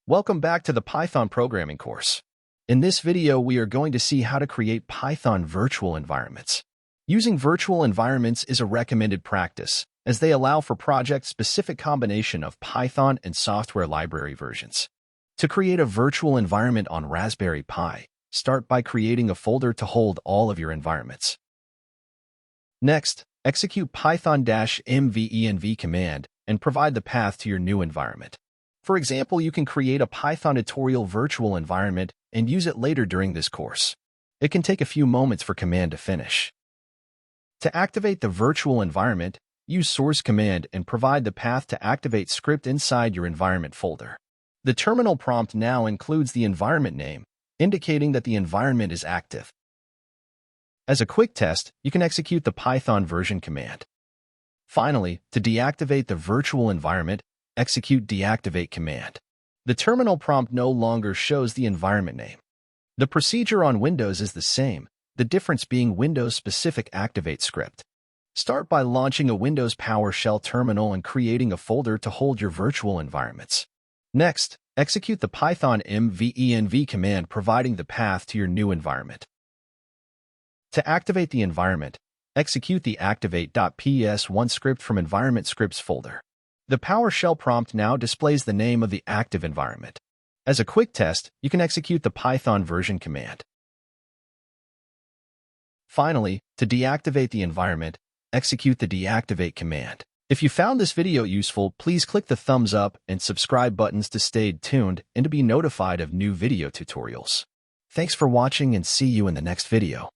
Welcome back to the Python programming course. In this video, we are going to see how to create Python virtual environments. Using virtual environments is a recommended practice, as they allow for project-specific combination of Python and software library versions. To create a virtual environment on Raspberry Pi, start by creating a folder to hold all of your environments. Next, execute python-mvenv command and provide the path to your new environment. For example, you can create a Python tutorial virtual environment and use it later during this course. It can take a few moments for command to finish. To activate the virtual environment, use source command and provide the path to activate script inside your environment folder. The terminal prompt now includes the environment name, indicating that the environment is active. As a quick test, you can execute the Python version command. Finally, to deactivate the virtual environment, execute deactivate command. The terminal prompt no longer shows the environment name. The procedure on Windows is the same, the difference being Windows-specific activate script. Start by launching a Windows PowerShell terminal and creating a folder to hold your virtual environments. Next, execute the Python mvenv command providing the path to your new environment. To activate the environment, execute the activate.ps1 script from environment scripts folder. The PowerShell prompt now displays the name of the active environment. As a quick test, you can execute the Python version command. Finally, to deactivate the environment, execute the deactivate command. If you found this video useful, please click the thumbs up and subscribe buttons to stay tuned and to be notified of new video tutorials. Thanks for watching and see you in the next video.